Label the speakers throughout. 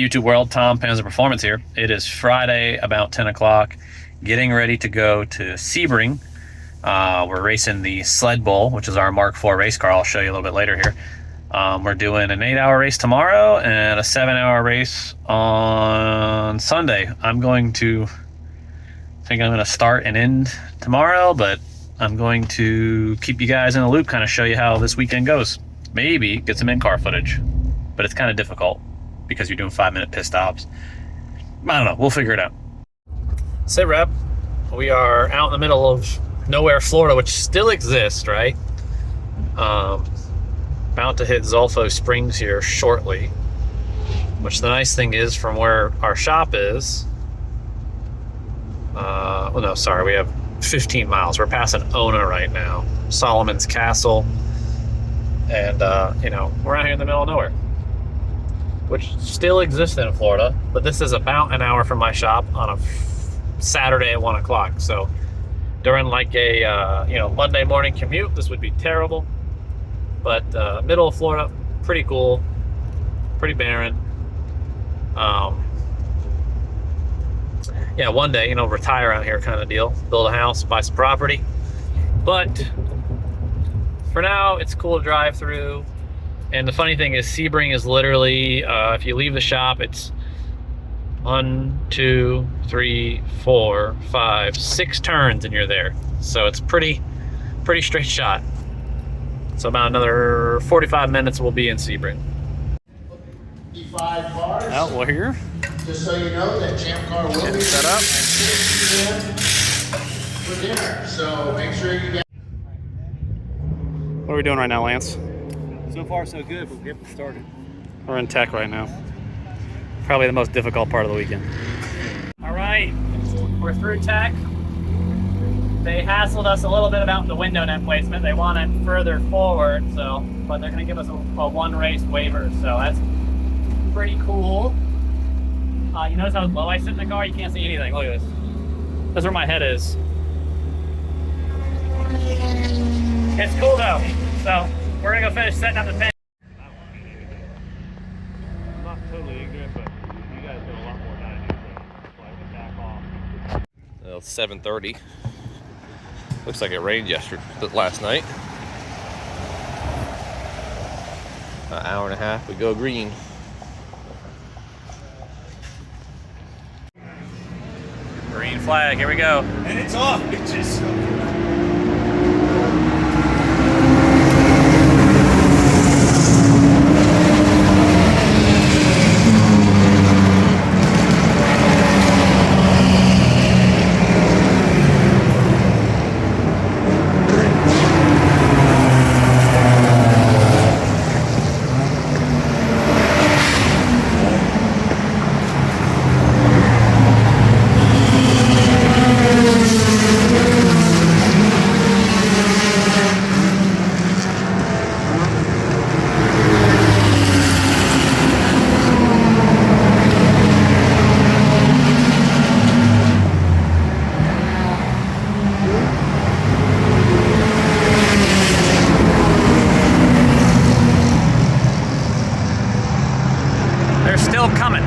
Speaker 1: YouTube world, Tom Panzer Performance here. It is Friday, about 10 o'clock, getting ready to go to Sebring. We're racing the Sledbull, which is our Mark IV race car. I'll show you a little bit later here. We're doing an 8-hour race tomorrow and a 7-hour race on Sunday. I'm going to start and end tomorrow, but I'm going to keep you guys in the loop, kind of show you how this weekend goes. Maybe get some in-car footage, but it's kind of difficult because you're doing 5-minute pit stops. I don't know, we'll figure it out. Sit rep, we are out in the middle of nowhere, Florida, which still exists, right? About to hit Zolfo Springs here shortly, which the nice thing is from where our shop is, well, no, sorry, we have 15 miles. We're passing Ona right now, Solomon's Castle, and you know, we're out here in the middle of nowhere, which still exists in Florida, but this is about an hour from my shop on a Saturday at 1 o'clock. So during like a you know, Monday morning commute, this would be terrible. But middle of Florida, pretty cool, pretty barren. Yeah, one day, you know, retire out here kind of deal, build a house, buy some property. But for now, it's cool to drive through. And the funny thing is, Sebring is literally, if you leave the shop, it's 1, 2, 3, 4, 5, 6 turns and you're there. So it's pretty straight shot. So about another 45 minutes we'll be in Sebring.
Speaker 2: 5 cars.
Speaker 1: Well, we're here.
Speaker 2: Just so you know that Champ Car will
Speaker 1: Getting
Speaker 2: be
Speaker 1: set up.
Speaker 2: for dinner. So make sure you get.
Speaker 1: What are we doing right now, Lance?
Speaker 3: So far, so good, but we're getting started.
Speaker 1: We're in tech right now. Probably the most difficult part of the weekend. All right, we're through tech. They hassled us a little bit about the window net placement. They want it further forward, so, but they're gonna give us a one race waiver, so that's pretty cool. You notice how low I sit in the car? You can't see anything. Look at this. That's where my head is. It's cool though. So we're gonna go finish setting up the pen.
Speaker 3: I'm not totally ignorant, but you guys do a lot more than I do, so I can back off.
Speaker 4: Well, it's 7:30. Looks like it rained last night. An hour and a half, we go green.
Speaker 1: Green flag, here we go.
Speaker 3: And it's off, bitches.
Speaker 1: They're still coming.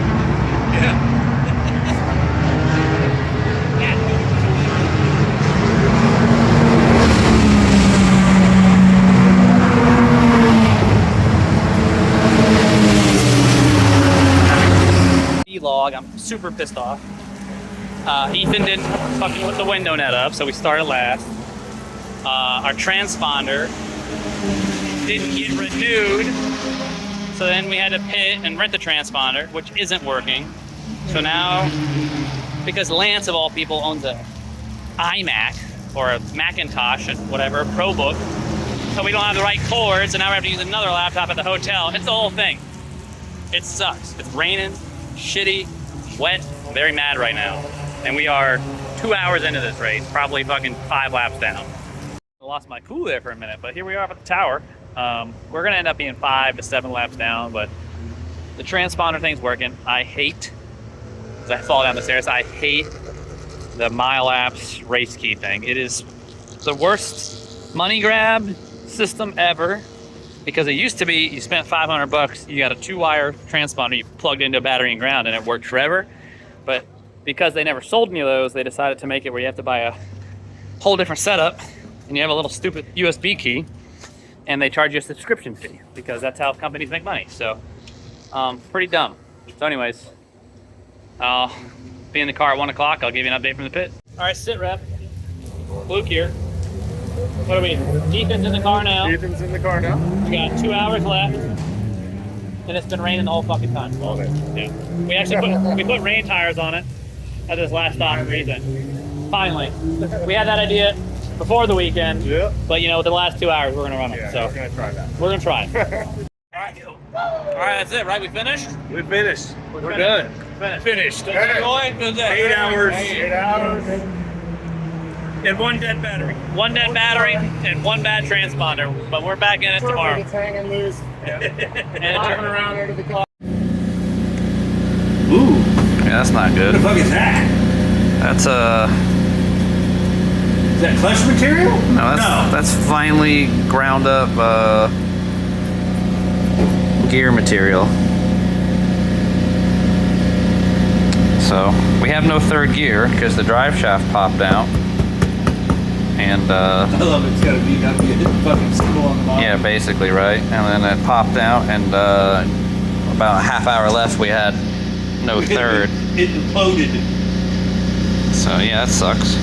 Speaker 1: Vlog, I'm super pissed off. Ethan didn't fucking put the window net up, so we started last. Our transponder didn't get renewed, so then we had to pit and rent the transponder, which isn't working. So now, because Lance of all people owns a iMac or a Macintosh, whatever, ProBook, so we don't have the right cords, and now we have to use another laptop at the hotel. It's the whole thing. It sucks. It's raining, shitty, wet, very mad right now. And we are 2 hours into this race, probably fucking 5 laps down. I lost my cool there for a minute, but here we are up at the tower. We're gonna end up being 5 to 7 laps down, but the transponder thing's working. I hate, as I fall down the stairs, I hate the MileApps race key thing. It is the worst money grab system ever. Because it used to be you spent $500, you got a 2-wire transponder you plugged into a battery and ground, and it worked forever. But because they never sold any of those, they decided to make it where you have to buy a whole different setup, and you have a little stupid USB key, and they charge you a subscription fee because that's how companies make money. So, pretty dumb. So, anyways, I'll be in the car at 1 o'clock. I'll give you an update from the pit. All right, sit rep. Luke here. What are we? Ethan's in the car now.
Speaker 3: Ethan's in the car now.
Speaker 1: We got 2 hours left, and it's been raining the whole fucking time. Yeah. We actually put rain tires on it at this last stop for Ethan. Finally, we had that idea before the weekend.
Speaker 3: Yeah.
Speaker 1: But you know, the last 2 hours we're gonna run them.
Speaker 3: Yeah,
Speaker 1: So
Speaker 3: we're gonna try that.
Speaker 1: we're gonna try. All right, that's it, right? We finished.
Speaker 3: We finished.
Speaker 1: We're good. Finished.
Speaker 3: Hey.
Speaker 1: Good
Speaker 3: 8 hours.
Speaker 1: 8 hours.
Speaker 3: And 1 dead battery.
Speaker 1: 1 dead battery and 1 bad transponder, but we're back in it tomorrow.
Speaker 3: It's hanging loose.
Speaker 1: And
Speaker 3: Driving around under the clock.
Speaker 4: Ooh. Yeah, that's not good.
Speaker 3: What the fuck is that?
Speaker 4: That's
Speaker 3: Is that clutch material?
Speaker 4: no, that's finely ground up gear material. So we have no 3rd gear because the drive shaft popped out, and
Speaker 3: I love it. It's got a VW fucking symbol on the bottom.
Speaker 4: yeah, basically, right. And then it popped out, and about a half hour left, we had no 3rd.
Speaker 3: It imploded.
Speaker 4: So yeah, that sucks.